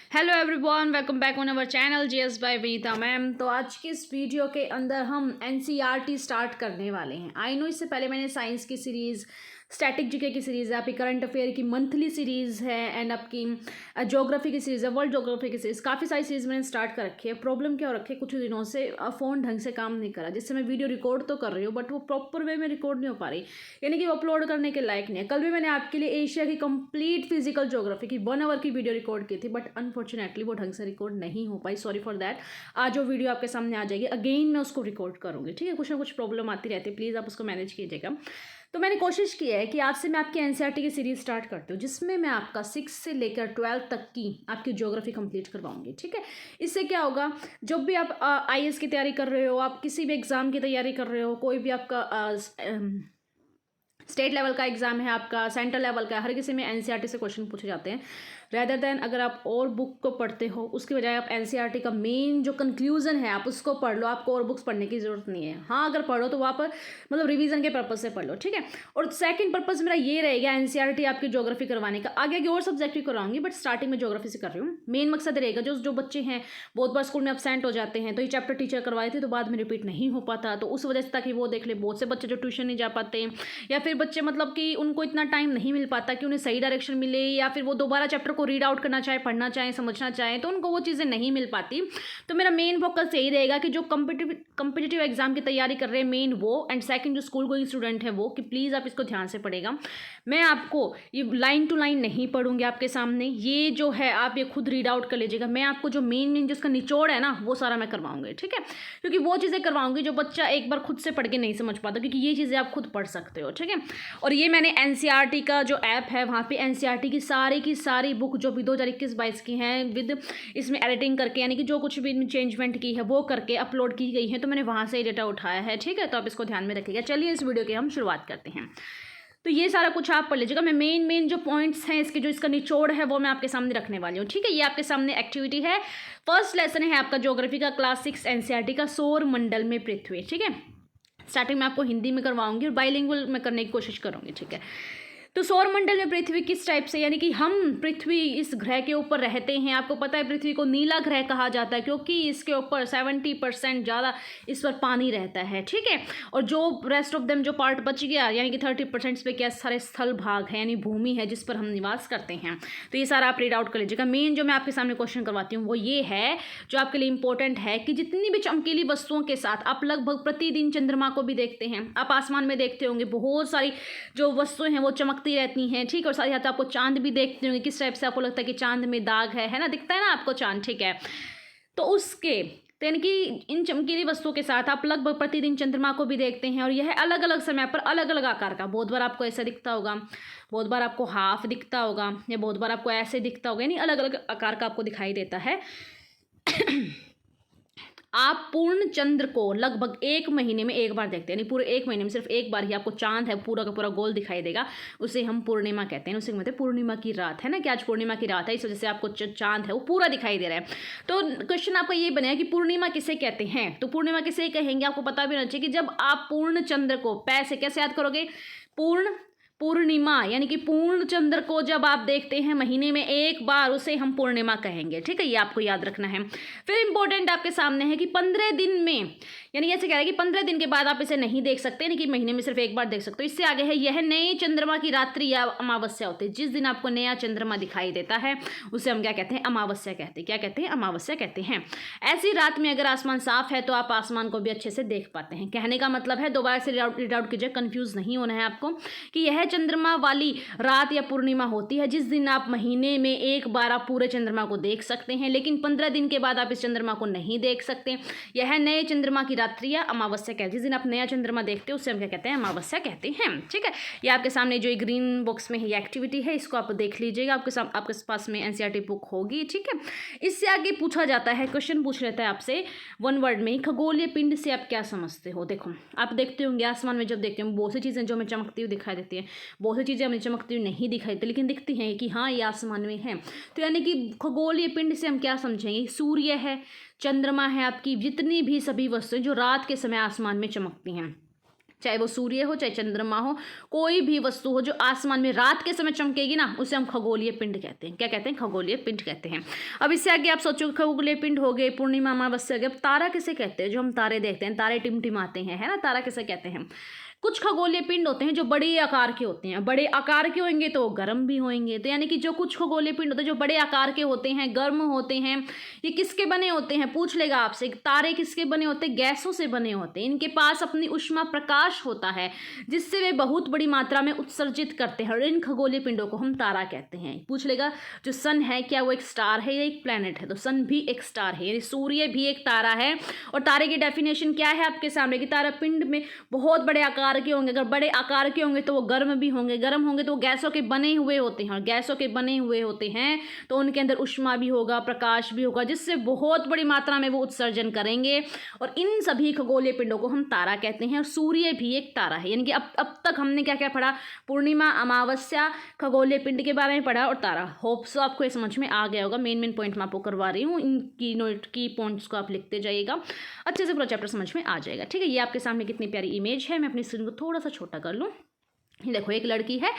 Hello everyone, welcome back on our channel GS bye Vinita ma'am. तो आज की इस वीडियो के अंदर हम एनसीईआरटी स्टार्ट करने वाले हैं। आई नो इससे पहले मैंने साइंस की सीरीज़, स्टैटिक जीके की सीरीज़ है, आपकी करंट अफेयर की मंथली सीरीज़ है एंड आपकी ज्योग्राफी की सीरीज़ है, वर्ल्ड ज्योग्राफी की सीरीज़, काफ़ी सारी सीरीज़ मैंने स्टार्ट कर रखी है। प्रॉब्लम क्या हो रखी है, कुछ दिनों से फ़ोन ढंग से काम नहीं करा, जिससे मैं वीडियो रिकॉर्ड तो कर रही हूँ बट वो प्रॉपर वे में रिकॉर्ड नहीं हो पा रही, यानी कि वो अपलोड करने के लायक नहीं है। कल भी मैंने आपके लिए एशिया की कंप्लीट फिजिकल ज्योग्राफी की 1 आवर की वीडियो रिकॉर्ड की थी बट अनफॉर्चुनेटली वो ढंग से रिकॉर्ड नहीं हो पाई। Sorry for that. आज वो वीडियो आपके सामने आ जाएगी, अगेन मैं उसको रिकॉर्ड करूँगी। ठीक है, कुछ ना कुछ प्रॉब्लम आती रहती है, प्लीज़ आप उसको मैनेज कीजिएगा। तो मैंने कोशिश की है कि आज से मैं आपकी एनसीईआरटी की सीरीज स्टार्ट करती हूँ, जिसमें मैं आपका 6 से लेकर 12 तक की आपकी ज्योग्राफी कंप्लीट करवाऊंगी। ठीक है, इससे क्या होगा, जब भी आप आईएएस की तैयारी कर रहे हो, आप किसी भी एग्ज़ाम की तैयारी कर रहे हो, कोई भी आपका स्टेट लेवल का एग्जाम है, आपका सेंट्रल लेवल का, हर किसी में एनसीईआरटी से क्वेश्चन पूछे जाते हैं। रेदर देन अगर आप और बुक को पढ़ते हो, उसके बजाय आप एनसीईआरटी का मेन जो कंक्लूजन है आप उसको पढ़ लो। आपको और बुक्स पढ़ने की जरूरत नहीं है। हाँ, अगर पढ़ो तो वहाँ पर मतलब रिवीजन के पर्पज से पढ़ लो। ठीक है, और सेकंड पर्पज मेरा ये रहेगा एनसीईआरटी आपकी ज्योग्राफी करवाने का। आगे आगे और सब्जेक्ट भी करवाऊंगी बट स्टार्टिंग में ज्योग्राफी से कर रही हूँ। मेन मकसद रहेगा, जो जो बच्चे हैं बहुत बार स्कूल में अपसेंट हो जाते हैं, तो ये चैप्टर टीचर करवाए थे तो बाद में रिपीट नहीं हो पाता, तो उस वजह से ताकि वो देख ले। बहुत से बच्चे जो ट्यूशन नहीं जा पाते, या फिर बच्चे मतलब कि उनको इतना टाइम नहीं मिल पाता कि उन्हें सही डायरेक्शन मिले, या फिर वो दोबारा चैप्टर को रीड आउट करना चाहे, पढ़ना चाहें, समझना चाहें, तो उनको वो चीज़ें नहीं मिल पाती। तो मेरा मेन फोकस यही रहेगा कि जो कम्पिटिटिव एग्जाम की तैयारी कर रहे हैं मेन वो, एंड सेकंड जो स्कूल गोइंग स्टूडेंट है वो, कि प्लीज़ आप इसको ध्यान से पढ़ेगा। मैं आपको ये लाइन टू लाइन नहीं पढ़ूंगी आपके सामने, ये जो है आप ये खुद रीड आउट कर लीजिएगा। मैं आपको जो मेन जिसका निचोड़ है ना वो सारा मैं करवाऊंगी। ठीक है, क्योंकि वो चीज़ें करवाऊंगी जो बच्चा एक बार खुद से पढ़ के नहीं समझ पाता, क्योंकि ये चीज़ें आप खुद पढ़ सकते हो। ठीक है, और ये मैंने एनसीईआरटी का जो ऐप है वहाँ पे एनसीईआरटी की सारी बुक जो भी 2021-22 की हैं विद इसमें एडिटिंग करके, यानी कि जो कुछ भी चेंजमेंट की है वो करके अपलोड की गई है, तो मैंने वहाँ से ही डेटा उठाया है। ठीक है, तो आप इसको ध्यान में रखिएगा। चलिए इस वीडियो की हम शुरुआत करते हैं। तो ये सारा कुछ आप पढ़ लीजिएगा। मैं मेन जो पॉइंट्स हैं इसके, जो इसका निचोड़ है वो मैं आपके सामने रखने वाली हूँ। ठीक है, ये आपके सामने एक्टिविटी है। फर्स्ट लेसन है आपका ज्योग्राफी का क्लास 6 एनसीईआरटी का, सौर मंडल में पृथ्वी। ठीक है, स्टार्टिंग में आपको हिंदी में करवाऊंगी और बाइलिंगुअल में करने की कोशिश करूंगी। ठीक है, तो सौरमंडल में पृथ्वी किस टाइप से, यानी कि हम पृथ्वी इस ग्रह के ऊपर रहते हैं। आपको पता है पृथ्वी को नीला ग्रह कहा जाता है क्योंकि इसके ऊपर 70% ज़्यादा इस पर पानी रहता है। ठीक है, और जो रेस्ट ऑफ देम जो पार्ट बच गया, यानी कि 30% पे क्या सारे स्थल भाग है, यानी भूमि है जिस पर हम निवास करते हैं। तो ये सारा आप रीड आउट कर लीजिएगा। मेन जो मैं आपके सामने क्वेश्चन करवाती हूँ वो ये है, जो आपके लिए इंपॉर्टेंट है, कि जितनी भी चमकीली वस्तुओं के साथ आप लगभग प्रतिदिन चंद्रमा को भी देखते हैं। आप आसमान में देखते होंगे बहुत सारी जो वस्तुएं हैं वो चमकती रहती हैं। ठीक, और साथ ही साथ आपको चांद भी देखते होंगे। किस टाइप से आपको लगता है कि चांद में दाग है ना, दिखता है ना आपको चांद। ठीक है, तो उसके तो यानी कि इन चमकीली वस्तुओं के साथ आप लगभग प्रतिदिन चंद्रमा को भी देखते हैं, और यह अलग अलग समय पर अलग अलग आकार का, बहुत बार आपको ऐसा दिखता होगा, बहुत बार आपको हाफ दिखता होगा, या बहुत बार आपको ऐसे दिखता होगा, यानी अलग अलग आकार का आपको दिखाई देता है। आप पूर्ण चंद्र को लगभग 1 महीने में एक बार देखते हैं, यानी पूरे 1 महीने में सिर्फ एक बार ही आपको चांद है पूरा का पूरा गोल दिखाई देगा। उसे हम पूर्णिमा कहते हैं, उसे कहते हैं पूर्णिमा की रात, है ना, कि आज पूर्णिमा की रात है, इस वजह से आपको चांद है वो पूरा दिखाई दे रहा है। तो क्वेश्चन आपका ये बनेगा कि पूर्णिमा किसे कहते हैं। तो पूर्णिमा किसे कहेंगे आपको पता भी होना चाहिए, कि जब आप पूर्ण चंद्र को पैसे कैसे याद करोगे, पूर्णिमा, यानी कि पूर्ण चंद्र को जब आप देखते हैं महीने में एक बार, उसे हम पूर्णिमा कहेंगे। ठीक है, ये आपको याद रखना है। फिर इंपॉर्टेंट आपके सामने है कि 15 दिन में, यानी ऐसे कह रहा है कि 15 दिन के बाद आप इसे नहीं देख सकते, यानी कि महीने में सिर्फ एक बार देख सकते हो। इससे आगे है, यह नए चंद्रमा की रात्रि या अमावस्या होती है। जिस दिन आपको नया चंद्रमा दिखाई देता है उसे हम क्या कहते हैं, अमावस्या कहते हैं। क्या कहते हैं, अमावस्या कहते हैं। ऐसी रात में अगर आसमान साफ है तो आप आसमान को भी अच्छे से देख पाते हैं। कहने का मतलब है, दोबारा से रीड आउट कीजिए, कंफ्यूज नहीं होना है आपको, कि यह चंद्रमा वाली रात या पूर्णिमा होती है जिस दिन आप महीने में एक बार आप पूरे चंद्रमा को देख सकते हैं, लेकिन 15 दिन के बाद आप इस चंद्रमा को नहीं देख सकते। यह नए चंद्रमा की रात्रि या अमावस्या कहते हैं। जिस दिन आप नया चंद्रमा देखते हो उससे हम क्या कहते हैं, अमावस्या कहते हैं। ठीक है, ये आपके सामने जो ग्रीन बॉक्स में ये एक्टिविटी है इसको आप देख लीजिएगा। आपके पास में एनसीईआरटी बुक होगी। ठीक है, इससे आगे पूछा जाता है, क्वेश्चन पूछ लेता है आपसे 1 वर्ड में, खगोलीय पिंड से आप क्या समझते हो। देखो, आप देखते होंगे आसमान में, जब देखते हो बहुत सी चीज़ें जो हमें चमकती हुई दिखाई देती है, बहुत सी चीज़ें हमें चमकती हुई नहीं दिखाई देती, लेकिन दिखती हैं कि हाँ ये आसमान में है। तो यानी कि खगोलीय पिंड से हम क्या समझेंगे, सूर्य है, चंद्रमा है, आपकी जितनी भी सभी वस्तुएं जो रात के समय आसमान में चमकती हैं। चाहे वो सूर्य हो, चाहे चंद्रमा हो, कोई भी वस्तु हो जो आसमान में रात के समय चमकेगी ना, उसे हम खगोलीय पिंड कहते हैं। क्या कहते हैं? खगोलीय पिंड कहते हैं। अब इससे आगे आप सोचो, खगोलीय पिंड हो गए, पूर्णिमा अमावस्या हो गया। अब तारा किसे कहते हैं? जो हम तारे देखते हैं, तारे टिमटिमाते हैं, है ना, तारा किसे कहते हैं? कुछ खगोलीय पिंड होते हैं जो बड़े आकार के होते हैं। बड़े आकार के होंगे तो गर्म भी होंगे। तो यानी कि जो कुछ खगोलीय पिंड होते हैं जो बड़े आकार के होते हैं, गर्म होते हैं, ये किसके बने होते हैं? पूछ लेगा आपसे, तारे किसके बने होते हैं? गैसों से बने होते हैं। इनके पास अपनी ऊष्मा प्रकाश होता है जिससे वे बहुत बड़ी मात्रा में उत्सर्जित करते हैं, और इन खगोलीय पिंडों को हम तारा कहते हैं। पूछ लेगा जो सन है, क्या वो एक स्टार है या एक प्लैनेट है? तो सन भी एक स्टार है, यानी सूर्य भी एक तारा है। और तारे की डेफिनेशन क्या है आपके सामने, कि तारा पिंड में बहुत बड़े आकार के होंगे। अगर बड़े आकार के होंगे तो वो गर्म भी होंगे, गर्म होंगे तो वो गैसों के बने हुए होते हैं, और गैसों के बने हुए होते हैं तो उनके अंदर ऊष्मा भी होगा, प्रकाश भी होगा, जिससे बहुत बड़ी मात्रा में वो उत्सर्जन करेंगे। और इन सभी खगोलीय पिंडों को हम तारा कहते हैं। और सूर्य भी एक तारा है। यानी कि अब तक हमने क्या क्या पढ़ा? पूर्णिमा, अमावस्या, खगोलीय पिंड के बारे में पढ़ा और तारा। होप सो आपको ये समझ में आ गया होगा। मेन पॉइंट मैं आपको करवा रही हूँ, इनकी नोट की पॉइंट्स को आप लिखते जाइएगा, अच्छे से पूरा चैप्टर समझ में आ जाएगा। ठीक है, ये आपके सामने कितनी प्यारी इमेज है। मैं अपनी स्क्रीन को थोड़ा सा छोटा कर लूँ। देखो, एक लड़की है,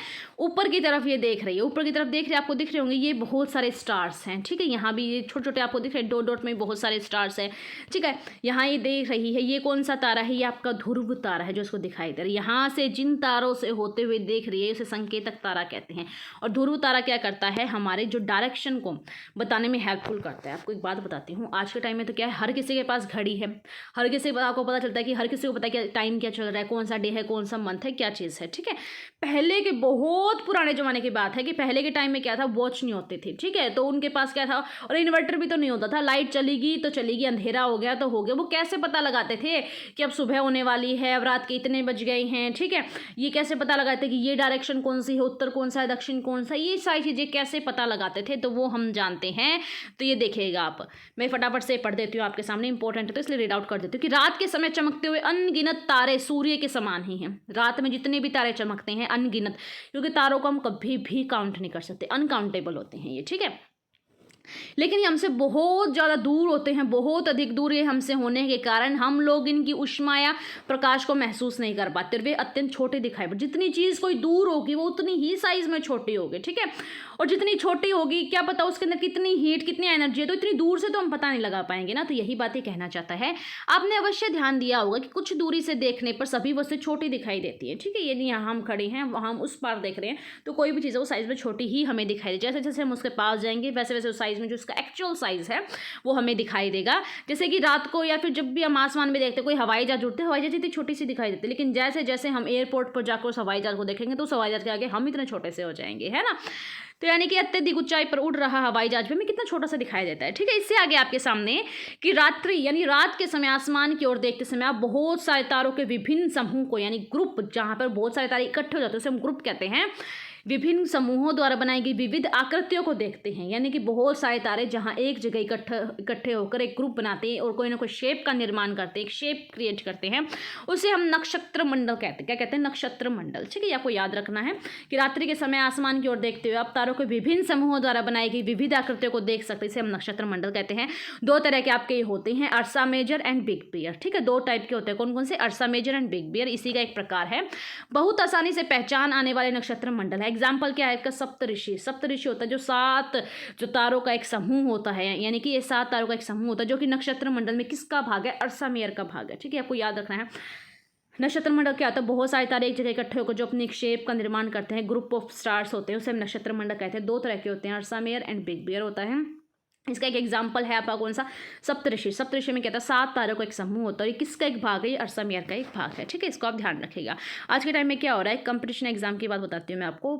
ऊपर की तरफ ये देख रही है, ऊपर की तरफ देख रही है, आपको दिख रहे होंगे ये बहुत सारे स्टार्स हैं। ठीक है, यहाँ भी ये छोटे छोटे आपको दिख रहे हैं, डॉट डॉट में बहुत सारे स्टार्स हैं। ठीक है, यहाँ ये देख रही है, ये कौन सा तारा है? ये आपका ध्रुव तारा है जो इसको दिखाई दे रहा है। यहाँ से जिन तारों से होते हुए देख रही है उसे संकेतक तारा कहते हैं। और ध्रुव तारा क्या करता है? हमारे जो डायरेक्शन को बताने में हेल्पफुल करता है। आपको एक बात बताती हूँ, आज के टाइम में तो क्या है, हर किसी के पास घड़ी है, हर किसी को आपको पता चलता है कि हर किसी को पता है कि टाइम क्या चल रहा है, कौन सा डे है, कौन सा मंथ है, क्या चीज़ है। ठीक है, पहले के बहुत पुराने ज़माने की बात है कि पहले के टाइम में क्या था, वॉच नहीं होती थी। ठीक है, तो उनके पास क्या था, और इन्वर्टर भी तो नहीं होता था, लाइट चलेगी तो चलेगी, अंधेरा हो गया तो हो गया। वो कैसे पता लगाते थे कि अब सुबह होने वाली है, अब रात के इतने बज गए हैं? ठीक है, ये कैसे पता लगाते कि ये डायरेक्शन कौन सी है, उत्तर कौन सा है, दक्षिण कौन सा, ये सारी चीज़ें कैसे पता लगाते थे, तो वो हम जानते हैं। तो ये देखिएगा आप, मैं फटाफट से पढ़ देती हूँ आपके सामने, इंपॉर्टेंट है तो इसलिए रीड आउट कर देती हूँ कि रात के समय चमकते हुए अनगिनत तारे सूर्य के समान ही हैं। रात में जितने भी तारे चमकते हैं अनगिनत, क्योंकि तारों को हम कभी भी काउंट नहीं कर सकते, अनकाउंटेबल होते हैं ये। ठीक है, लेकिन ये हमसे बहुत ज़्यादा दूर होते हैं, बहुत अधिक दूर ये हमसे होने के कारण हम लोग इनकी ऊष्मा या प्रकाश को महसूस नहीं कर पाते। वे अत्यंत छोटे दिखाई पड़ते। जितनी चीज़ कोई दूर होगी वो उतनी ही साइज में छोटी होगी। ठीक है, और जितनी छोटी होगी क्या पता उसके अंदर कितनी हीट, कितनी एनर्जी है, तो इतनी दूर से तो हम पता नहीं लगा पाएंगे ना। तो यही बात ये कहना चाहता है। आपने अवश्य ध्यान दिया होगा कि कुछ दूरी से देखने पर सभी वस्तुएं छोटी दिखाई देती है। ठीक है, यदि यहाँ हम खड़े हैं, वहाँ हम उस पार देख रहे हैं, तो कोई भी चीज़ है वो साइज में छोटी ही हमें दिखाई दे। जैसे जैसे हम उसके पास जाएंगे वैसे वैसे उस साइज में जो उसका एक्चुअल साइज है वो हमें दिखाई देगा। जैसे कि रात को या फिर जब भी हम आसमान में देखते हैं, कोई हवाई जहाज उड़ते हैं, हवाई जहाज इतनी छोटी सी दिखाई देती है, लेकिन जैसे जैसे हम एयरपोर्ट पर जाकर उस हवाई जहाज को देखेंगे तो उस हवाई जहाज के आगे हम इतने छोटे से हो जाएंगे, है ना। तो यानी कि अत्यधिक ऊंचाई पर उड़ रहा हवाई जहाज में कितना छोटा सा दिखाई देता है। ठीक है, इससे आगे आपके सामने कि रात्रि यानी रात के समय आसमान की ओर देखते समय आप बहुत सारे तारों के विभिन्न समूह को, यानी ग्रुप, जहाँ पर बहुत सारे तारे इकट्ठे हो जाते हैं उसे हम ग्रुप कहते हैं, विभिन्न समूहों द्वारा बनाई गई विविध आकृतियों को देखते हैं। यानी कि बहुत सारे तारे जहाँ एक जगह इकट्ठे होकर एक ग्रुप बनाते हैं और कोई ना कोई शेप का निर्माण करते हैं, एक शेप क्रिएट करते हैं, उसे हम नक्षत्र मंडल कहते हैं। क्या कहते हैं? नक्षत्र मंडल। ठीक है, आपको याद रखना है कि रात्रि के समय आसमान की ओर देखते हुए आप तारों के विभिन्न समूहों द्वारा बनाई गई विविध आकृतियों को देख सकते हैं, इसे हम नक्षत्र मंडल कहते हैं। दो तरह के आपके ये होते हैं, अर्सा मेजर एंड बिग बियर। ठीक है, दो टाइप के होते हैं। कौन कौन से? अर्सा मेजर एंड बिग बियर, इसी का एक प्रकार है। बहुत आसानी से पहचान आने वाले नक्षत्र मंडल है। एग्जाम्पल क्या है इसका? सप्तऋषि। सप्तऋषि होता है जो 7 जो तारों का एक समूह होता है, यानी कि ये 7 तारों का एक समूह होता है जो कि नक्षत्र मंडल में किसका भाग है? अर्सा मेजर का भाग है। ठीक है, आपको याद रखना है। नक्षत्र मंडल क्या होता है? बहुत सारे तारे एक जगह इकट्ठे होकर जो अपनी एक शेप का निर्माण करते हैं, ग्रुप ऑफ स्टार्स होते हैं, उसे हम नक्षत्र मंडल कहते हैं। दो तरह के होते हैं, अर्सा मेजर एंड बिग बियर होता है। इसका एक एग्जाम्पल है आपका कौन सा? सप्तऋषि। सप्तऋषि में क्या था? 7 तारों का एक समूह होता है, और ये किसका एक भाग है? ये अर्सा मेजर का एक भाग है। ठीक है, इसको आप ध्यान रखिएगा। आज के टाइम में क्या हो रहा है, कंपटीशन एग्जाम की बात बताती हूँ मैं आपको।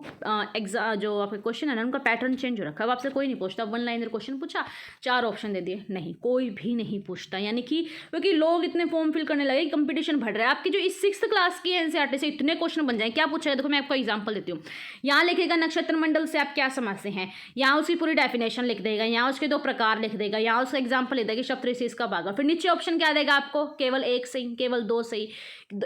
एग्जाम जो आपके क्वेश्चन है ना, उनका पैटर्न चेंज हो रखा है। अब आपसे कोई नहीं पूछता, 1 लाइनर क्वेश्चन पूछा, 4 ऑप्शन दे दिए, नहीं, कोई भी नहीं पूछता। यानी कि क्योंकि लोग इतने फॉर्म फिल करने लगे, कंपटीशन बढ़ रहा है। आपकी जो इस 6th क्लास की एनसीईआरटी से इतने क्वेश्चन बन जाए, क्या पूछा है? देखो मैं आपको एग्जाम्पल देती हूँ। यहाँ लिखेगा नक्षत्र मंडल से आप क्या समझते हैं, यहाँ उसकी पूरी डेफिनेशन लिख देगा, यहाँ उसके दो प्रकार लिख देगा, यहाँ उसका एग्जाम्पल लेता है कि सप्तऋषि इसका भागा, फिर नीचे ऑप्शन क्या देगा आपको, केवल एक सही, केवल दो सही,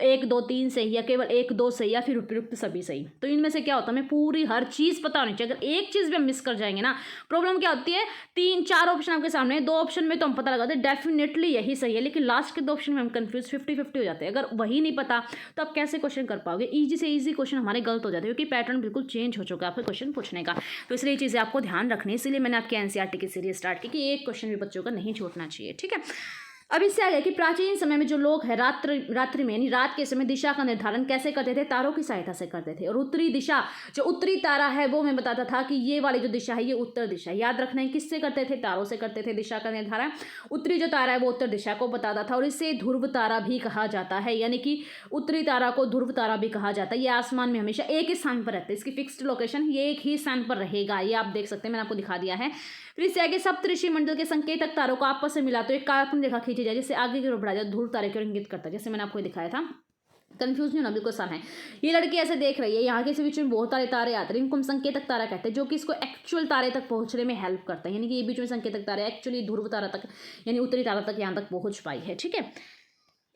1 2 3 सही, या केवल 1 2 सही, या फिर उपयुक्त सभी सही। तो इनमें से क्या होता है, हमें पूरी हर चीज़ पता होनी चाहिए। अगर एक चीज़ भी हम मिस कर जाएंगे ना, प्रॉब्लम क्या होती है, 3 4 ऑप्शन आपके सामने, 2 ऑप्शन में तो हम पता लगाते हैं डेफिनेटली यही सही है, लेकिन लास्ट के 2 ऑप्शन में हम कंफ्यूज 50-50 हो जाते हैं। अगर वही नहीं पता तो आप कैसे क्वेश्चन कर पाओगे, ईजी से ईजी क्वेश्चन हमारे गलत हो जाते हैं, क्योंकि पैटर्न बिल्कुल चेंज हो चुका है आपके क्वेश्चन पूछने का। तो इसलिए ये चीज़ें आपको ध्यान रखनी है, इसलिए मैंने आपके एनसीईआरटी की सीरीज स्टार्ट की कि एक क्वेश्चन भी बच्चों का नहीं छूटना चाहिए, ठीक है। अब इससे आगे कि प्राचीन समय में जो लोग हैं रात्रि में यानी रात के समय दिशा का निर्धारण कैसे करते थे, तारों की सहायता से करते थे। और उत्तरी दिशा, जो उत्तरी तारा है वो मैं बताता था कि ये वाली जो दिशा है ये उत्तर दिशा है। याद रखना है किससे करते थे, तारों से करते थे दिशा का निर्धारण। उत्तरी जो तारा है वो उत्तर दिशा को बताता था, और इसे ध्रुव तारा भी कहा जाता है, यानी कि उत्तरी तारा को ध्रुव तारा भी कहा जाता है। ये आसमान में हमेशा एक ही स्थान पर रहता है, इसकी फिक्स्ड लोकेशन ये एक ही स्थान पर रहेगा, ये आप देख सकते हैं, मैंने आपको दिखा दिया है। फिर इससे आगे सप्तऋषि मंडल के संकेतक तारों को आपस में मिला तो एक काल्पनिक रेखा खींची जाए, जिससे आगे की ओर बढ़ा जाए, ध्रुव तारे को इंगित करता है, जैसे मैंने आपको दिखाया था। कंफ्यूज नहीं होना, बिल्कुल आसान है। ये लड़की ऐसे देख रही है, यहाँ के बीच में बहुत सारे तारे आते हैं, इनको हम संकेतक तारा कहते हैं, जो कि इसको एक्चुअल तारे तक पहुंचने में हेल्प करता है, यानी कि ये बीच में संकेतक तारे एक्चुअली ध्रुव तारा तक यानी उत्तरी तारा तक यहाँ तक पहुंच पाई है, ठीक है।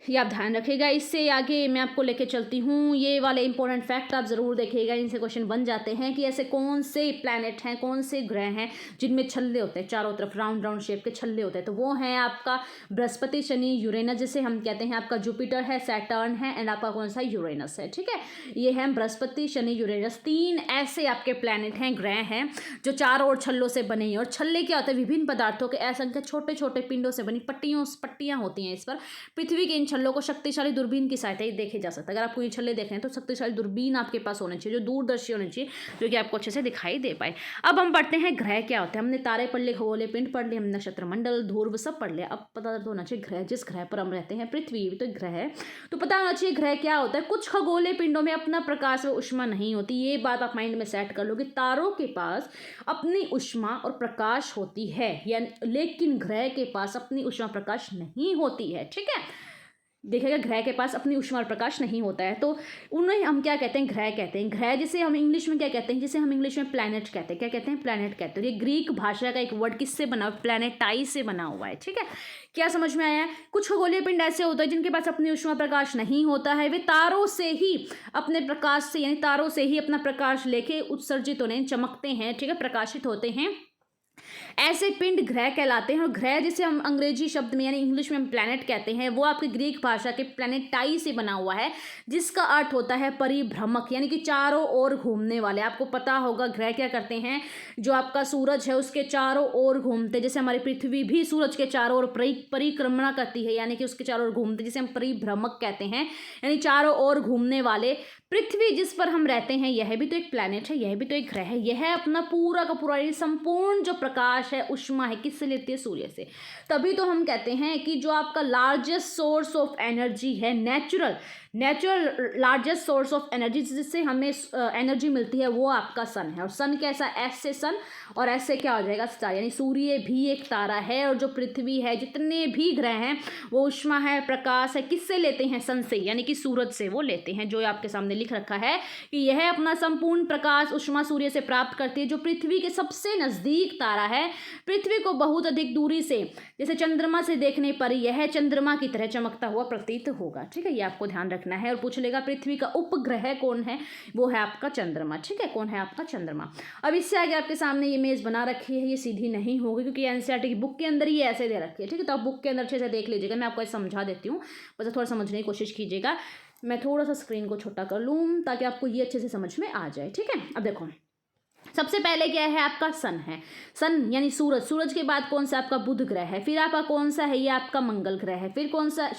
ये आप ध्यान रखिएगा। इससे आगे मैं आपको लेके चलती हूँ, ये वाले इंपॉर्टेंट फैक्ट आप ज़रूर देखिएगा, इनसे क्वेश्चन बन जाते हैं कि ऐसे कौन से प्लैनेट हैं, कौन से ग्रह हैं जिनमें छल्ले होते हैं, चारों तरफ राउंड राउंड शेप के छल्ले होते हैं। तो वो हैं आपका बृहस्पति, शनि, यूरेनस, जिसे हम कहते हैं आपका जुपिटर है, सैटर्न है, एंड आपका कौन सा यूरेनस है, ठीक है। ये हैं बृहस्पति, शनि, यूरेनस, 3 ऐसे आपके प्लैनेट हैं, ग्रह हैं जो चारों ओर छल्लों से बने हैं। और छल्ले क्या होते हैं, विभिन्न पदार्थों के असंख्य छोटे छोटे पिंडों से बनी पट्टियाँ होती हैं इस पर। पृथ्वी के इन छल्लों को शक्तिशाली दूरबीन की सहायता ही देखे जा सकता है। अगर आपको ये छल्ले देख रहे हैं तो शक्तिशाली दूरबीन आपके पास होनी चाहिए, जो दूरदर्शी होनी चाहिए, जो कि आपको अच्छे से दिखाई दे पाए। अब हम पढ़ते हैं ग्रह क्या होते हैं। हमने तारे पढ़ लिए, खगोले पिंड पढ़ लिए, हमने नक्षत्र मंडल, ध्रुव सब पढ़ लिया। अब पता होना चाहिए ग्रह, जिस ग्रह पर हम रहते हैं, पृथ्वी भी तो एक ग्रह है, तो पता होना चाहिए ग्रह क्या होता है। कुछ खगोले पिंडों में अपना प्रकाश व ऊष्मा नहीं होती, ये बात आप माइंड में सेट कर लो कि तारों के पास अपनी ऊष्मा और प्रकाश होती है, लेकिन ग्रह के पास अपनी ऊष्मा प्रकाश नहीं होती है, ठीक है। देखिएगा ग्रह के पास अपनी ऊष्मा और प्रकाश नहीं होता है, तो उन्हें हम क्या कहते हैं, ग्रह कहते हैं। ग्रह जिसे हम इंग्लिश में क्या कहते हैं, जिसे हम इंग्लिश में प्लैनेट कहते हैं। क्या कहते हैं, प्लैनेट कहते हैं। ये ग्रीक भाषा का एक वर्ड किससे बना हुआ, प्लैनेटाइज से बना हुआ है, ठीक है। क्या समझ में आया है। कुछ खगोलीय पिंड ऐसे होते हैं जिनके पास अपनी ऊष्मा प्रकाश नहीं होता है, वे तारों से ही अपने प्रकाश से यानी तारों से ही अपना प्रकाश लेके उत्सर्जित होने चमकते हैं, ठीक है, प्रकाशित होते हैं। ऐसे पिंड ग्रह कहलाते हैं। और ग्रह जिसे हम अंग्रेजी शब्द में यानी इंग्लिश में हम प्लैनेट कहते हैं, वो आपकी ग्रीक भाषा के प्लैनेटाई से बना हुआ है, जिसका अर्थ होता है परिभ्रमक, यानी कि चारों ओर घूमने वाले। आपको पता होगा ग्रह क्या करते हैं, जो आपका सूरज है उसके चारों ओर घूमते, जैसे हमारी पृथ्वी भी सूरज के चारों ओर परिक्रमण करती है, यानी कि उसके चारों ओर घूमते, जिसे हम परिभ्रमक कहते हैं, यानी चारों ओर घूमने वाले। पृथ्वी जिस पर हम रहते हैं यह भी तो एक प्लैनेट है, यह भी तो एक ग्रह है। यह अपना पूरा का पूरा संपूर्ण जो प्रकाश है, ऊष्मा है, किससे लेती है, सूर्य से। तभी तो हम कहते हैं कि जो आपका लार्जेस्ट सोर्स ऑफ एनर्जी है, natural largest source of energy जिससे हमें एनर्जी मिलती है, वो आपका सन है। और सन कैसा, ऐसे सन, और ऐसे क्या हो जाएगा, स्टार, यानी सूर्य भी एक तारा है। और जो पृथ्वी है, जितने भी ग्रह हैं, वो ऊष्मा है, प्रकाश है, किससे लेते हैं, सन से, यानी कि सूरज से वो लेते हैं। जो आपके सामने लिख रखा है कि यह अपना संपूर्ण प्रकाश ऊष्मा सूर्य से प्राप्त करती है, जो पृथ्वी के सबसे नजदीक तारा है। पृथ्वी को बहुत अधिक दूरी से, जैसे चंद्रमा से देखने पर यह चंद्रमा की तरह चमकता हुआ प्रतीत होगा, ठीक है। ये आपको ध्यान रखना है। और पूछ लेगा पृथ्वी का उपग्रह कौन है, वो है आपका चंद्रमा, ठीक है। कौन है आपका चंद्रमा। अब इससे आगे आपके सामने ये इमेज बना रखी है, ये सीधी नहीं होगी क्योंकि एनसीईआरटी की बुक के अंदर ही ऐसे दे रखी है, ठीक है। तो आप बुक के अंदर अच्छे से देख लीजिएगा, मैं आपको समझा देती हूँ, बस थोड़ा समझने की कोशिश कीजिएगा। मैं थोड़ा सा स्क्रीन को छोटा कर लूँ ताकि आपको ये अच्छे से समझ में आ जाए, ठीक है। अब देखो, सबसे पहले क्या है, आपका सन है, सन यानी सूरज। सूरज के बाद कौन सा आपका बुध ग्रह है, फिर आपका कौन सा है, ये आपका मंगल ग्रह है, फिर कौन सा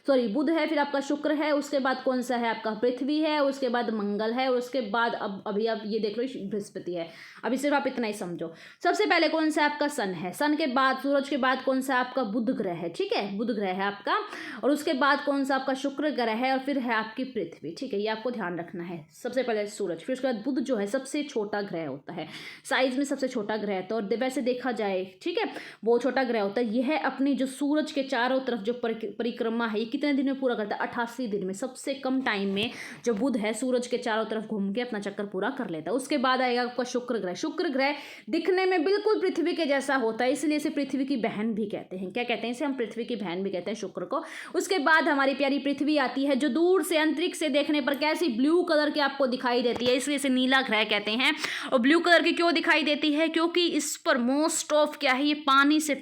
बुध है, फिर आपका शुक्र है, उसके बाद कौन सा है आपका पृथ्वी है, उसके बाद मंगल है, और उसके बाद अभी आप ये देख लो बृहस्पति है। अभी सिर्फ आप इतना ही समझो। सबसे पहले कौन सा आपका सन है, सन के बाद सूरज के बाद कौन सा आपका बुध ग्रह है, ठीक है, बुध ग्रह है आपका। और उसके बाद कौन सा आपका शुक्र ग्रह है, और फिर है आपकी पृथ्वी, ठीक है। ये आपको ध्यान रखना है। सबसे पहले सूरज, फिर उसके बाद बुध जो है सबसे छोटा ग्रह होता है, साइज में सबसे छोटा ग्रह होता है और वैसे देखा जाए, ठीक है, बहुत छोटा ग्रह होता है। यह अपनी जो सूरज के चारों तरफ जो परिक्रमा है ये कितने दिन में पूरा करता है? 88 दिन में। सबसे कम टाइम में जो बुध है सूरज के चारों तरफ घूम के अपना चक्कर पूरा कर लेता है। उसके बाद आएगा आपका शुक्र ग्रह। शुक्र ग्रह दिखने में बिल्कुल पृथ्वी के जैसा होता है, इसलिए इसे पृथ्वी की बहन भी कहते हैं। क्या कहते हैं इसे? हम पृथ्वी की बहन भी कहते हैं शुक्र को। उसके बाद हमारी प्यारी पृथ्वी आती है, जो दूर से अंतरिक्ष से देखने पर कैसी ब्लू कलर की आपको दिखाई देती है, इसलिए इसे नीला ग्रह कहते हैं। और ब्लू कलर की क्यों दिखाई देती है? क्योंकि इस पर मोस्ट ऑफ क्या है, ये पानी से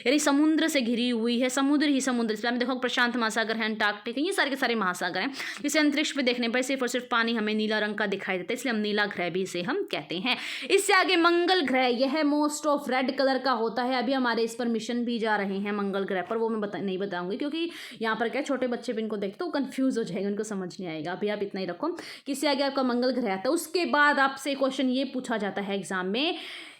यानी समुद्र से घिरी हुई है, समुद्र ही समुद्र। इसमें देखो प्रशांत महासागर है, अंटार्कटिक है, ये सारे के सारे महासागर हैं। इसे अंतरिक्ष पे देखने पर सिर्फ और सिर्फ पानी हमें नीला रंग का दिखाई देता है, इसलिए हम नीला ग्रह भी इसे हम कहते हैं। इससे आगे मंगल ग्रह, यह मोस्ट ऑफ रेड कलर का होता है। अभी हमारे इस पर मिशन भी जा रहे हैं मंगल ग्रह पर, वो मैं नहीं बताऊंगी क्योंकि यहाँ पर क्या छोटे बच्चे भी इनको देखते तो कंफ्यूज हो जाएगा, उनको समझ नहीं आएगा। अभी आप इतना ही रखो कि इससे आगे आपका मंगल ग्रह आता है। उसके बाद आपसे क्वेश्चन ये पूछा जाता है एग्जाम में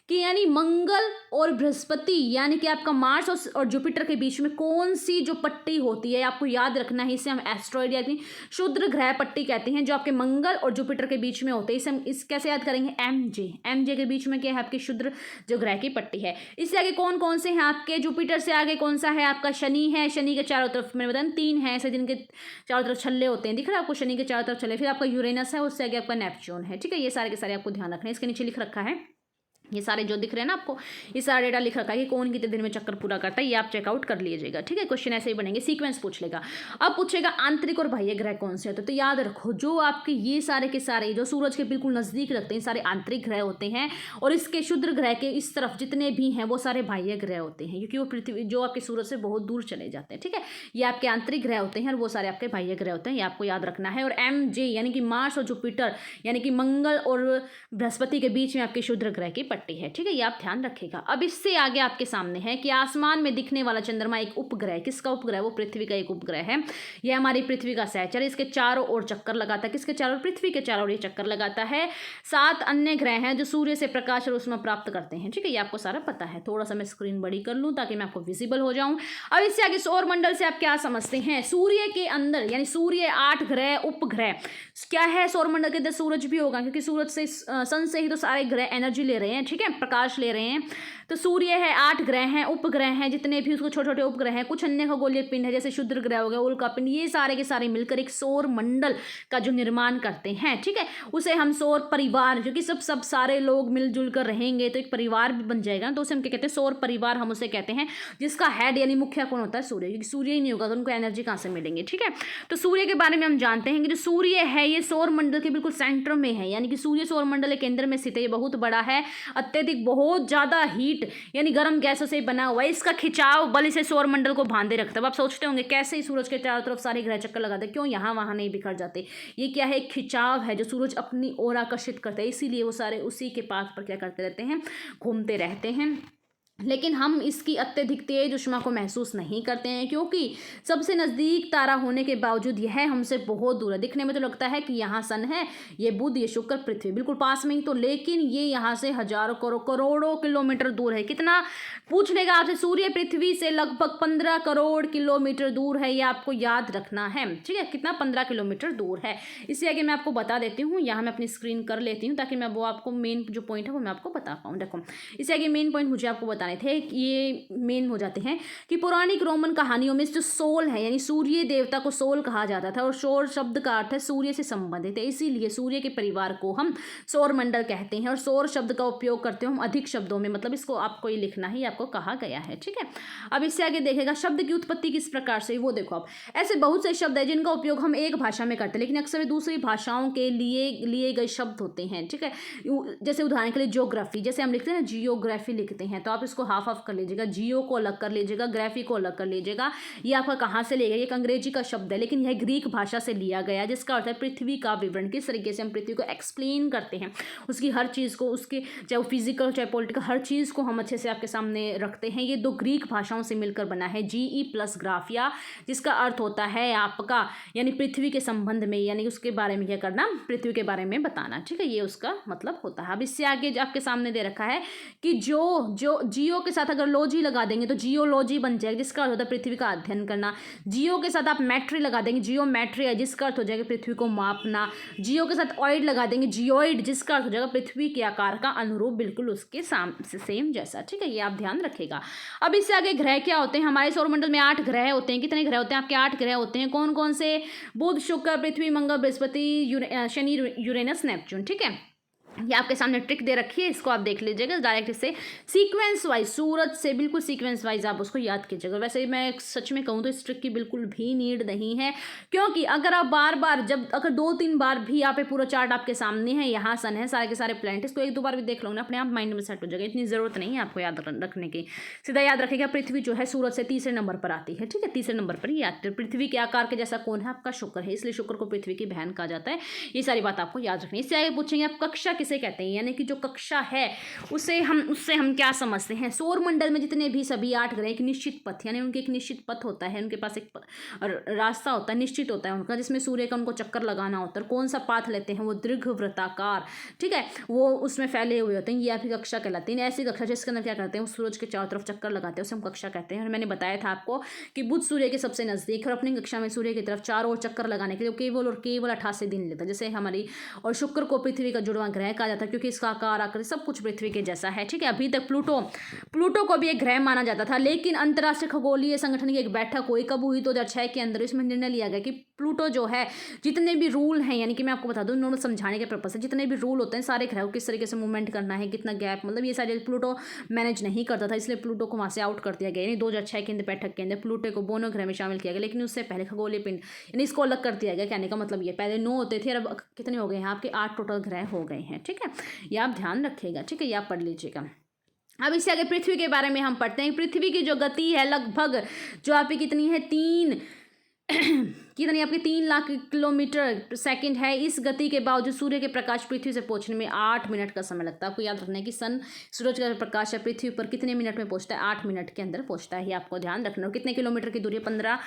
कि यानी मंगल और बृहस्पति यानी कि आपका मार्स और जुपिटर के बीच में कौन सी जो पट्टी होती है, आपको याद रखना है, इसे हम एस्ट्रॉइड यानी क्षुद्र ग्रह पट्टी कहते हैं, जो आपके मंगल और जुपिटर के बीच में होते हैं। इसे हम कैसे याद करेंगे? एमजे के बीच में क्या है? आपकी क्षुद्र जो ग्रह की पट्टी है। इससे आगे कौन कौन से हैं आपके? जुपिटर से आगे कौन सा है आपका? शनि है। शनि के चारों तरफ मैंने बताया 3 है ऐसे जिनके चारों तरफ छल्ले होते हैं, दिख रहा है आपको? शनि के चारों तरफ छल्ले। फिर आपका यूरेनस है, उससे आगे आपका नेपच्यून है, ठीक है। ये सारे के सारे आपको ध्यान रखना है। इसके नीचे लिख रखा है, ये सारे जो दिख रहे हैं ना आपको, ये सारा डेटा लिख रखा है कि कौन कितने दिन में चक्कर पूरा करता है, ये आप चेकआउट कर लीजिएगा, ठीक है। क्वेश्चन ऐसे ही बनेंगे, सीक्वेंस पूछ लेगा। अब पूछेगा आंतरिक और बाह्य ग्रह कौन से होते हैं, तो याद रखो जो आपके ये सारे के सारे जो सूरज के बिल्कुल नजदीक रखते हैं सारे आंतरिक ग्रह होते हैं, और इसके क्षुद्र ग्रह के इस तरफ जितने भी हैं वो सारे बाह्य ग्रह होते हैं, क्योंकि वो पृथ्वी जो आपके सूरज से बहुत दूर चले जाते हैं, ठीक है। ये आपके आंतरिक ग्रह होते हैं और वो सारे आपके बाह्य ग्रह होते हैं, ये आपको याद रखना है। और MJ यानी कि मार्स और जुपिटर यानी कि मंगल और बृहस्पति के बीच में आपके क्षुद्र ग्रह की पट्टी है, ठीक है। ये आप ध्यान रखेगा। अब इससे आगे आपके सामने है कि आसमान में दिखने वाला चंद्रमा एक उपग्रह, किसका उपग्रह? वो पृथ्वी का एक उपग्रह है। यह हमारी पृथ्वी का सहचर, इसके चारों ओर चक्कर लगाता है। किसके चारों? पृथ्वी के चारों ओर ये चक्कर लगाता है। 7 अन्य ग्रह हैं जो सूर्य से प्रकाश और ऊष्मा प्राप्त करते हैं, ठीक है। ये आपको सारा पता है। थोड़ा सा मैं स्क्रीन बड़ी कर लूं ताकि मैं आपको विजिबल हो जाऊं। अब इससे आगे सौर मंडल से आप क्या समझते हैं? सूर्य के अंदर यानी सूर्य 8 ग्रह उपग्रह क्या है? सौर मंडल के अंदर सूरज भी होगा, क्योंकि सूरज से सन से ही तो सारे ग्रह एनर्जी ले रहे हैं, ठीक है, प्रकाश ले रहे हैं। तो सूर्य है, 8 ग्रह हैं, उपग्रह हैं जितने भी उसको छोटे छोटे उपग्रह हैं, कुछ अन्य खगोलीय पिंड है जैसे क्षुद्र ग्रह हो गया, उल्का पिंड, ये सारे के सारे मिलकर एक सौर मंडल का जो निर्माण करते हैं, ठीक है। उसे हम सौर परिवार, क्योंकि सब सारे लोग मिलजुल कर रहेंगे तो एक परिवार भी बन जाएगा, तो उसे हम क्या कहते हैं? सौर परिवार हम उसे कहते हैं, जिसका हेड यानी मुखिया कौन होता है? सूर्य, क्योंकि सूर्य ही नहीं होगा तो उनको एनर्जी कहाँ से मिलेंगे, ठीक है। तो सूर्य के बारे में हम जानते हैं कि जो सूर्य है ये सौर मंडल के बिल्कुल सेंटर में है, यानी कि सूर्य सौर मंडल के केंद्र में स्थित है। ये बहुत बड़ा है, अत्यधिक बहुत ज्यादा हीट यानी गर्म गैसों से बना हुआ है। इसका खिंचाव बल इसे सौर मंडल को बांधे रखता है। आप सोचते होंगे कैसे ही सूरज के चारों तरफ सारे ग्रह चक्कर लगाते हैं, क्यों यहाँ वहाँ नहीं बिखर जाते? ये क्या है? एक खिंचाव है जो सूरज अपनी ओर आकर्षित करता है, इसीलिए वो सारे उसी के पास पर क्या करते रहते हैं? घूमते रहते हैं। लेकिन हम इसकी अत्यधिक तेज ऊष्मा को महसूस नहीं करते हैं, क्योंकि सबसे नज़दीक तारा होने के बावजूद यह हमसे बहुत दूर है। दिखने में तो लगता है कि यहाँ सन है, ये बुध, ये शुक्र, पृथ्वी बिल्कुल पास में ही, तो लेकिन ये यहाँ से हजारों करोड़ों किलोमीटर दूर है। कितना? पूछ लेगा आपसे। सूर्य पृथ्वी से लगभग 15 करोड़ किलोमीटर दूर है, ये आपको याद रखना है, ठीक है। कितना? 15 किलोमीटर दूर है। इससे आगे मैं आपको बता देती हूँ, यहाँ मैं अपनी स्क्रीन कर लेती हूँ ताकि मैं वो आपको मेन जो पॉइंट है वो मैं आपको बता पाऊँ। देखो, इससे आगे मेन पॉइंट मुझे आपको थे, ये मेन हो जाते हैं कि पौराणिक रोमन कहानियों में जो सोल है यानी सूर्य देवता को सोल कहा जाता था, और सौर शब्द का अर्थ है सूर्य से संबंधित है, इसीलिए सूर्य के परिवार को हम सौर मंडल कहते हैं। और सौर शब्द का उपयोग करते हैं हम अधिक शब्दों में, मतलब इसको आपको ये लिखना ही आपको कहा गया है, ठीक है। अब इससे आगे देखेगा शब्द की उत्पत्ति किस प्रकार से, वो देखो। आप ऐसे बहुत से शब्द है जिनका उपयोग हम एक भाषा में करते हैं, लेकिन अक्सर दूसरी भाषाओं के लिए गए शब्द होते हैं, ठीक है। जैसे उदाहरण के लिए ज्योग्राफी, जैसे हम लिखते हैं ना जियोग्राफी लिखते हैं, तो आप इसको हाफ कर लीजिएगा, जियो को अलग कर लीजिएगा, ग्राफी को अलग कर लीजिएगा। ये आपका कहाँ से लेगा? ये एक अंग्रेजी का शब्द है, लेकिन यह ग्रीक भाषा से लिया गया, जिसका अर्थ है पृथ्वी का विवरण। किस तरीके से हम पृथ्वी को एक्सप्लेन करते हैं, उसकी हर चीज़ को, उसके चाहे वो फिजिकल चाहे पॉलिटिकल, हर चीज़ को हम अच्छे से आपके सामने रखते हैं। ये 2 ग्रीक भाषाओं से मिलकर बना है, GE प्लस ग्राफिया, जिसका अर्थ होता है आपका यानी पृथ्वी के संबंध में, यानी उसके बारे में क्या करना? पृथ्वी के बारे में बताना, ठीक है। ये उसका मतलब होता है। अब इससे आगे आपके सामने दे रखा है कि जो जियो के साथ अगर लॉजी लगा देंगे तो जियोलॉजी बन जाएगा, जिसका अर्थ होता है पृथ्वी का अध्ययन करना। जियो के साथ आप मैट्री लगा देंगे, जियोमेट्री है, जिसका अर्थ हो जाएगा पृथ्वी को मापना। जियो के साथ ऑइड लगा देंगे, जियोइड, जिसका अर्थ हो जाएगा पृथ्वी के आकार का अनुरूप, बिल्कुल उसके सेम जैसा। ठीक है, ये आप ध्यान रखेगा। अब इससे आगे ग्रह क्या होते हैं? हमारे सौरमंडल में 8 ग्रह होते हैं। कितने ग्रह होते हैं आपके? 8 ग्रह होते हैं। कौन कौन से? बुध, शुक्र, पृथ्वी, मंगल, बृहस्पति, शनि, यूरेनस, नेपच्यून। ठीक है, ये आपके सामने ट्रिक दे रखी है, इसको आप देख लीजिएगा डायरेक्ट से सीक्वेंस वाइज, सूरज से बिल्कुल सीक्वेंस वाइज आप उसको याद कीजिएगा। वैसे मैं सच में कहूँ तो इस ट्रिक की बिल्कुल भी नीड नहीं है, क्योंकि अगर आप बार बार अगर 2-3 बार भी यहाँ पे पूरा चार्ट आपके सामने है, यहाँ सन है, सारे के सारे प्लैनेट, इसको 1-2 बार भी देख लो ना, अपने आप माइंड में सेट हो जाएगा। इतनी ज़रूरत नहीं है आपको याद रखने की। सीधा याद रखिएगा पृथ्वी जो है सूरज से तीसरे नंबर पर आती है। ठीक है, तीसरे नंबर पर ही आती है। पृथ्वी के आकार के जैसा कौन है? आपका शुक्र है, इसलिए शुक्र को पृथ्वी की बहन कहा जाता है। ये सारी बात आपको याद रखनी है। इससे आगे पूछेंगे आप कक्षा किसे कहते हैं, यानी कि जो कक्षा है उससे हम क्या समझते हैं? सौर मंडल में जितने भी सभी 8 ग्रह एक निश्चित पथ, यानी उनके एक निश्चित पथ होता है, उनके पास एक रास्ता होता है, निश्चित होता है उनका, जिसमें सूर्य का उनको चक्कर लगाना होता है। कौन सा पाथ लेते हैं? वो दीर्घवृत्ताकार। ठीक है, वो उसमें फैले हुए होते हैं, ये आपकी कक्षा कहलाती है। ऐसी कक्षा जिसके अंदर क्या करते हैं? वो सूरज के चारों तरफ चक्कर लगाते हैं, उसे हम कक्षा कहते हैं। और मैंने बताया था आपको कि बुध सूर्य के सबसे नजदीक, और अपनी कक्षा में सूर्य की तरफ चारों ओर चक्कर लगाने के लिए केवल और केवल 88 दिन लेता है, जैसे हमारी। और शुक्र को पृथ्वी का जुड़वां ग्रह कहा जाता है, क्योंकि इसका आकार आकृति सब कुछ पृथ्वी के जैसा है। ठीक है, अभी तक प्लूटो को भी एक ग्रह माना जाता था, लेकिन अंतरराष्ट्रीय खगोलीय संगठन की एक बैठक हुई, कब हुई? 2006 के अंदर। इसमें निर्णय लिया गया कि प्लूटो जो है, जितने भी रूल हैं, यानी कि मैं आपको बता दूं नॉर्मल समझाने के पर्पज से, जितने भी रूल होते हैं सारे ग्रहों किस तरीके से मूवमेंट करना है, कितना गैप, मतलब ये सारे प्लूटो मैनेज नहीं करता था, इसलिए प्लूटो को वहाँ से आउट कर दिया गया। यानी 2006 के अंदर बैठक के अंदर प्लूटो को बोनो ग्रह में शामिल किया गया, लेकिन उससे पहले खगोलीय पिंड, यानी इसको अलग कर दिया गया। कहने का मतलब ये पहले 9 होते थे, अब कितने हो गए हैं? आपके 8 टोटल ग्रह हो गए हैं। ठीक है, ये आप ध्यान रखिएगा। ठीक है, ये आप पढ़ लीजिएगा। अब इससे आगे पृथ्वी के बारे में हम पढ़ते हैं। पृथ्वी की जो गति है लगभग जो आपकी कितनी है? कितनी आपकी 3 लाख किलोमीटर सेकंड है। इस गति के बावजूद सूर्य के प्रकाश पृथ्वी से पहुंचने में 8 मिनट का समय लगता है। आपको याद रखना है कि सूरज का प्रकाश है पृथ्वी पर कितने मिनट में पहुंचता है? 8 मिनट के अंदर पहुंचता है। ये आपको ध्यान रखना है। कितने किलोमीटर की दूरी है? 15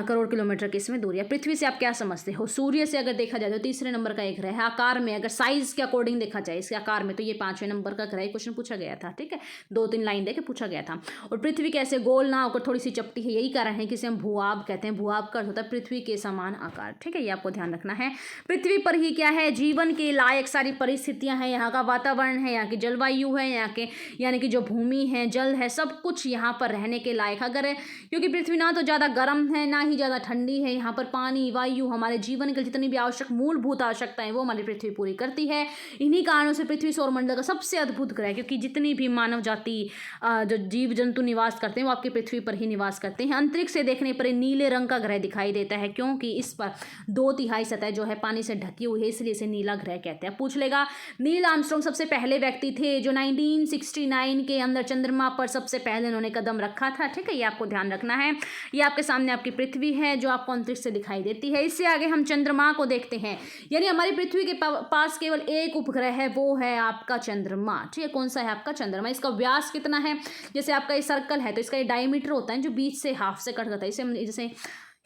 करोड़ किलोमीटर की इसमें दूरी है। पृथ्वी से आप क्या समझते हो? सूर्य से अगर देखा जाए तो तीसरे नंबर का एक ग्रह है। आकार में अगर साइज के अकॉर्डिंग देखा जाए इसके आकार में, तो ये 5वें नंबर का ग्रह। क्वेश्चन पूछा गया था। ठीक है, 2-3 लाइन देके पूछा गया था। और पृथ्वी कैसे गोल ना होकर थोड़ी सी चपटी है, यही कारण है कि इसे हम भूआब कहते हैं। भूआब का अर्थ होता है पृथ्वी के समान आकार। ठीक है, ये आपको ध्यान रखना है। पृथ्वी पर ही क्या है? जीवन के लायक सारी परिस्थितियां हैं। यहाँ का वातावरण है, यहाँ की जलवायु है, यहाँ के यानी कि जो भूमि है, जल है, सब कुछ यहाँ पर रहने के लायक। अगर क्योंकि पृथ्वी ना तो ज़्यादा गर्म है ना ही ज़्यादा ठंडी है, यहाँ पर पानी, वायु, हमारे जीवन के जितनी भी आवश्यक मूलभूत आवश्यकताएं वो हमारी पृथ्वी पूरी करती है। इन्हीं कारणों से पृथ्वी सौरमंडल का सबसे अद्भुत ग्रह है, क्योंकि जितनी भी मानव जाति जो जीव जंतु निवास करते हैं वो आपकी पृथ्वी पर ही निवास करते हैं। अंतरिक्ष से देखने पर नीले रंग का ग्रह दिखाई देता है, क्योंकि इस पर 2/3 सतह जो है पानी से ढकी हुई है, इसलिए इसे नीला ग्रह कहते हैं। पूछ लेगा, नील आर्मस्ट्रांग सबसे पहले व्यक्ति थे जो 1969 के अंदर चंद्रमा पर सबसे पहले उन्होंने कदम रखा था। ठीक है, ये आपको ध्यान रखना है। ये आपके सामने आपकी पृथ्वी है जो आपको अंतरिक्ष से दिखाई देती है। इससे आगे हम चंद्रमा को देखते हैं, यानी हमारी पृथ्वी के पास केवल एक उपग्रह है, वो है आपका चंद्रमा। ठीक है, कौन सा है? आपका चंद्रमा। इसका व्यास कितना है? जैसे आपका ये सर्कल है तो इसका ये डायमीटर होता है जो बीच से हाफ से कट जाता है, इसे हम जैसे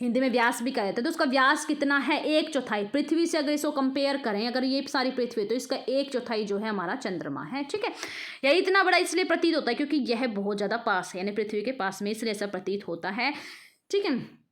हिंदी में व्यास भी कहते हैं। तो उसका व्यास कितना है? 1/4। पृथ्वी से अगर इसको कंपेयर करें, अगर ये सारी पृथ्वी, तो इसका 1/4 जो है हमारा चंद्रमा है। ठीक है, यह इतना बड़ा इसलिए प्रतीत होता है क्योंकि यह बहुत ज़्यादा पास है, यानी पृथ्वी के पास में, इसलिए ऐसा प्रतीत होता है। ठीक है,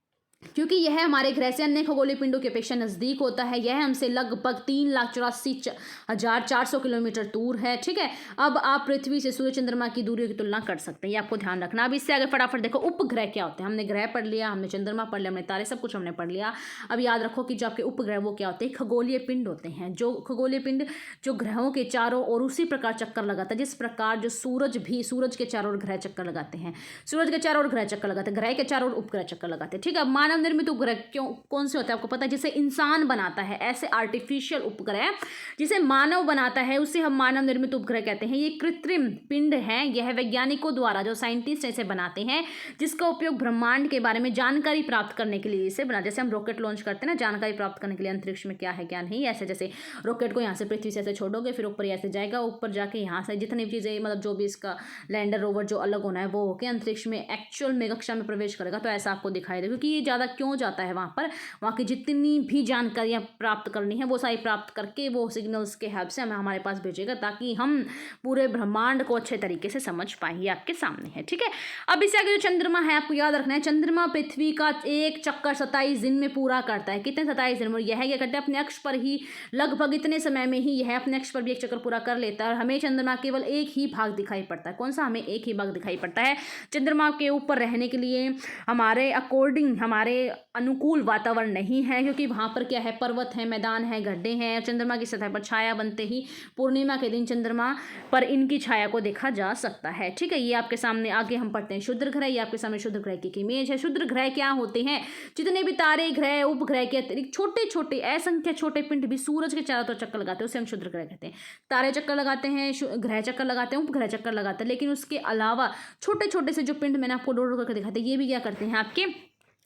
क्योंकि यह हमारे ग्रह से अन्य खगोलीय पिंडों की अपेक्षा नज़दीक होता है। यह हमसे लगभग 3,84,400 किलोमीटर दूर है। ठीक है, अब आप पृथ्वी से सूर्य चंद्रमा की दूरी की तुलना कर सकते हैं, ये आपको ध्यान रखना। अब इससे आगे फटाफट देखो उपग्रह क्या होते हैं। हमने ग्रह पढ़ लिया, हमने चंद्रमा पढ़ लिया, हमने तारे, सब कुछ हमने पढ़ लिया। अब याद रखो कि जो आपके उपग्रह वो क्या होते हैं? खगोलीय पिंड होते हैं। जो खगोलीय पिंड जो ग्रहों के चारों ओर उसी प्रकार चक्कर लगाता है जिस प्रकार जो सूरज भी सूरज के चारों ओर ग्रह चक्कर लगाते हैं। सूरज के चारों ओर ग्रह चक्कर लगाते हैं, ग्रह के चारों ओर उपग्रह चक्कर लगाते हैं। ठीक है, मानव निर्मित उपग्रह कौन से होते हैं आपको पता है? जिसे इंसान बनाता है, ऐसे आर्टिफिशियल उपग्रह जिसे मानव बनाता है उसे हम मानव निर्मित उपग्रह कहते हैं। ये कृत्रिम पिंड हैं, यह वैज्ञानिकों द्वारा, जो साइंटिस्ट ऐसे बनाते हैं, जिसका उपयोग ब्रह्मांड के बारे में जानकारी प्राप्त करने के लिए इसे बना। जैसे हम रॉकेट लॉन्च करते हैं ना, जानकारी प्राप्त करने के लिए अंतरिक्ष में क्या है क्या नहीं, ऐसे जैसे रॉकेट को यहाँ से पृथ्वी से ऐसे छोड़ोगे, फिर ऊपर ऐसे जाएगा, ऊपर जाके यहाँ से जितनी भी चीज़ें, मतलब जो भी इसका लैंडर रोवर जो अलग होना है वो होकर अंतरिक्ष में एक्चुअल में कक्षा में प्रवेश करेगा। तो ऐसा आपको दिखाई देगा, क्योंकि ये ज़्यादा ज़्यादा क्यों जाता है वहाँ पर, वहाँ की जितनी भी जानकारियाँ प्राप्त करनी है वो सारी प्राप्त करके वो सिग्नल्स के हेल्प से हमें हमारे पास भेजेगा, ताकि हम पूरे ब्रह्मांड को अच्छे तरीके से समझ पाएँ। ये आपके सामने है, ठीक है। अब इससे आगे जो चंद्रमा है आपको याद रखना है, चंद्रमा पृथ्वी का एक चक्कर 27 दिन में पूरा करता है। कितने? 27 दिन में। यह क्या करता है, अपने अक्ष पर ही लगभग इतने समय में ही यह अपने अक्ष पर भी एक चक्कर पूरा कर लेता है, और हमें चंद्रमा केवल एक ही भाग दिखाई पड़ता है। कौन सा? हमें एक ही भाग दिखाई पड़ता है। चंद्रमा के ऊपर रहने के लिए हमारे अकॉर्डिंग, हमारे अनुकूल वातावरण नहीं है, क्योंकि वहाँ पर क्या है, पर्वत है, मैदान है, गड्ढे हैं। चंद्रमा की सतह पर छाया बनते ही पूर्णिमा के दिन चंद्रमा पर इनकी छाया को देखा जा सकता है, ठीक है। ये आपके सामने आगे हम पढ़ते हैं क्षुद्र ग्रह। ये आपके सामने क्षुद्र ग्रह की एक इमेज है। क्षुद्र ग्रह क्या होते हैं? जितने भी तारे, ग्रह, उपग्रह के अतिरिक्त छोटे छोटे असंख्य छोटे पिंड भी सूरज के चारों तरफ चक्कर लगाते हैं, उसे हम क्षुद्र ग्रह कहते हैं। तारे चक्कर लगाते हैं, ग्रह चक्कर लगाते हैं, उपग्रह चक्कर लगाते हैं, लेकिन उसके अलावा छोटे छोटे से जो पिंड मैंने आपको डोर करके दिखाते हैं, ये भी क्या करते हैं, आपके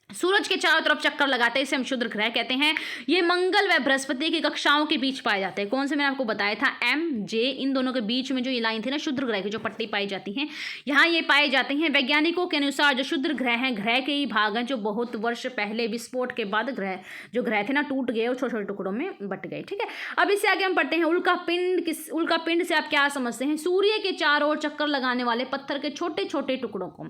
सूरज के चारों तरफ चक्कर लगाते हैं, इसे हम क्षुद्र ग्रह कहते हैं। ये मंगल व बृहस्पति की कक्षाओं के बीच पाए जाते हैं। कौन से? मैंने आपको बताया था एम जे, इन दोनों के बीच में जो ये लाइन थी ना क्षुद्र ग्रह की, जो पट्टी पाई जाती हैं, यहाँ ये पाए जाते हैं। वैज्ञानिकों के अनुसार जो क्षुद्र ग्रह हैं, ग्रह के ही भाग हैं जो बहुत वर्ष पहले विस्फोट के बाद जो ग्रह थे ना टूट गए और छोटे छोटे टुकड़ों में बट गए, ठीक है। अब इससे आगे हम पढ़ते हैं उल्का पिंड। उल्का पिंड से आप क्या समझते हैं? सूर्य के चारों ओर चक्कर लगाने वाले पत्थर के छोटे छोटे टुकड़ों को।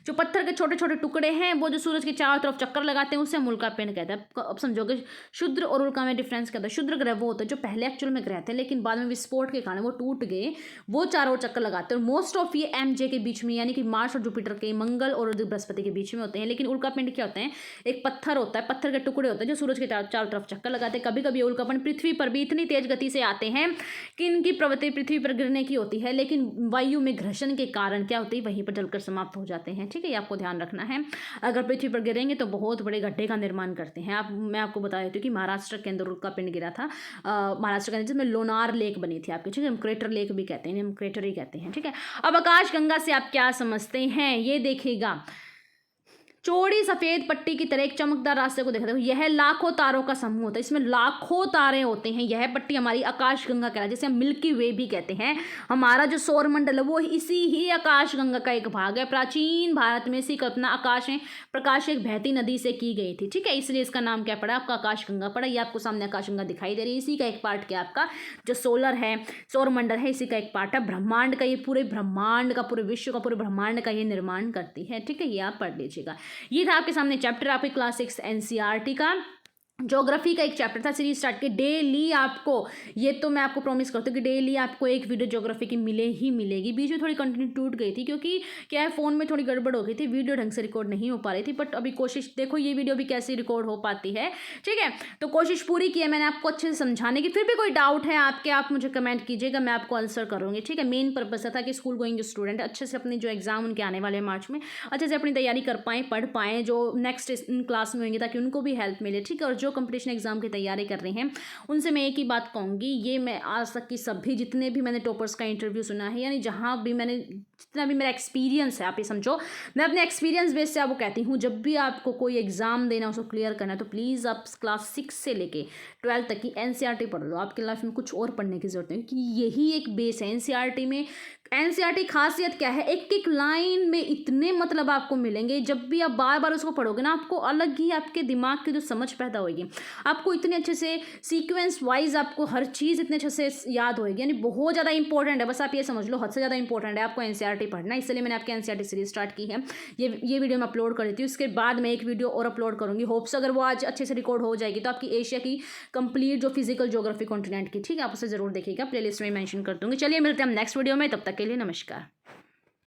जो पत्थर के छोटे छोटे टुकड़े हैं वो जो सूरज के चारों तरफ चक्कर लगाते हैं उसे हम उल्का पिंड कहते हैं। अब समझोगे क्षुद्र और उल्का में डिफरेंस क्या था। क्षुद्र ग्रह वो होते हैं जो पहले एक्चुअल में ग्रह थे, लेकिन बाद में विस्फोट के कारण वो टूट गए, वो चारों ओर चक्कर लगाते हैं। और मोस्ट ऑफ ये एम जे के बीच में, यानी कि मार्स और जुपिटर के, मंगल और बृहस्पति के बीच में होते हैं। लेकिन उल्का पिंड क्या होते हैं? एक पत्थर होता है, पत्थर के टुकड़े होते हैं जो सूरज के चारों तरफ चक्कर लगाते हैं। कभी कभी उल्का पिंड पृथ्वी पर भी इतनी तेज गति से आते हैं कि इनकी प्रवृत्ति पृथ्वी पर गिरने की होती है, लेकिन वायु में घर्षण के कारण क्या होती है, वहीं पर जलकर समाप्त हो जाते हैं, ठीक है। ये आपको ध्यान रखना है। अगर पृथ्वी पर गिरेंगे तो बहुत बड़े गड्ढे का निर्माण करते हैं। मैं आपको बता देती हूँ कि महाराष्ट्र के अंदर उल्का पिंड गिरा था। महाराष्ट्र के अंदर जिसमें लोनार लेक बनी थी आपकी, ठीक है। हम क्रेटर लेक भी कहते हैं, हम क्रेटर ही कहते हैं, ठीक है। अब आकाश गंगा से आप क्या समझते हैं? ये देखिएगा, चौड़ी सफेद पट्टी की तरह एक चमकदार रास्ते को देखते हो, यह लाखों तारों का समूह होता है, इसमें लाखों तारे होते हैं। यह पट्टी हमारी आकाश गंगा कहलाती है, जिसे हम मिल्की वे भी कहते हैं। हमारा जो सौर मंडल है वो इसी ही आकाश गंगा का एक भाग है। प्राचीन भारत में इसकी कल्पना आकाश में प्रकाश एक बहती नदी से की गई थी, ठीक है। इसलिए इसका नाम क्या पड़ा? आपका आकाश गंगा पड़ा। ये आपको सामने आकाश गंगा दिखाई दे रही है, इसी का एक पार्ट क्या आपका जो सोलर है, सौर मंडल है, इसी का एक पार्ट है। ब्रह्मांड का, ये पूरे ब्रह्मांड का, पूरे विश्व का, पूरे ब्रह्मांड का ये निर्माण करती है, ठीक है। ये आप पढ़ लीजिएगा। ये था आपके सामने चैप्टर आपके क्लास 6 एनसीईआरटी का। ज्योग्राफी का एक चैप्टर था, सीरीज स्टार्ट की। डेली आपको, ये तो मैं आपको प्रॉमिस करती हूँ कि डेली आपको एक वीडियो ज्योग्राफी की मिलेगी। बीच में थोड़ी कंटिन्यू टूट गई थी क्योंकि क्या है, फ़ोन में थोड़ी गड़बड़ हो गई थी, वीडियो ढंग से रिकॉर्ड नहीं हो पा रही थी। बट अभी कोशिश, देखो ये वीडियो भी कैसे रिकॉर्ड हो पाती है, ठीक है। तो कोशिश पूरी की है मैंने आपको अच्छे से समझाने की। फिर भी कोई डाउट है आपके, आप मुझे कमेंट कीजिएगा, मैं आपको आंसर करूँगी, ठीक है। मेन पर्पस था कि स्कूल गोइंग जो स्टूडेंट है अच्छे से अपने जो एग्जाम उनके आने वाले मार्च में अच्छे से अपनी तैयारी कर पाएँ, पढ़ पाएँ, जो नेक्स्ट क्लास में होंगे, ताकि उनको भी हेल्प मिले, ठीक है। और जो कंपटीशन एग्जाम तैयारी कर रहे हैं उनसे मैं एक ही बात कहूंगी, ये मैं आज तक की सभी जितने भी मैंने टॉपर्स का इंटरव्यू सुना है, यानी जहां भी मैंने, जितना भी मेरा एक्सपीरियंस है, आप ये समझो, मैं अपने एक्सपीरियंस बेस से आपको कहती हूँ, जब भी आपको कोई एग्जाम देना, उसको क्लियर करना है, तो प्लीज़ आप क्लास 6 से लेके 12 तक की एनसीईआरटी पढ़ लो। आपकी लाइफ में कुछ और पढ़ने की जरूरत नहीं, क्योंकि यही एक बेस है एनसीईआरटी में। एनसीईआरटी खासियत क्या है, एक एक लाइन में इतने मतलब आपको मिलेंगे, जब भी आप बार बार उसको पढ़ोगे ना, आपको अलग ही आपके दिमाग की जो समझ पैदा होगी, आपको इतने अच्छे से सीक्वेंस वाइज आपको हर चीज़ इतने अच्छे से याद होएगी, यानी बहुत ज़्यादा इंपॉर्टेंट है। बस आप ये समझ लो, हद से ज़्यादा इंपॉर्टेंट है आपको एनसीईआरटी पढ़ना, इसलिए मैंने आपकी एनसीईआरटी सीरीज स्टार्ट की है। ये वीडियो मैं अपलोड कर देती हूँ, उसके बाद मैं एक वीडियो और अपलोड करूँगी। होप्स अगर वो आज अच्छे से रिकॉर्ड हो जाएगी तो आपकी एशिया की कंप्लीट जो फिजिकल ज्योग्राफी कॉन्टिनेंट की, ठीक है, आप उसे जरूर देखिएगा, प्लेलिस्ट में मेंशन कर दूँगी। चलिए मिलते हैं हम नेक्स्ट वीडियो में, तब तक के लिए नमस्कार।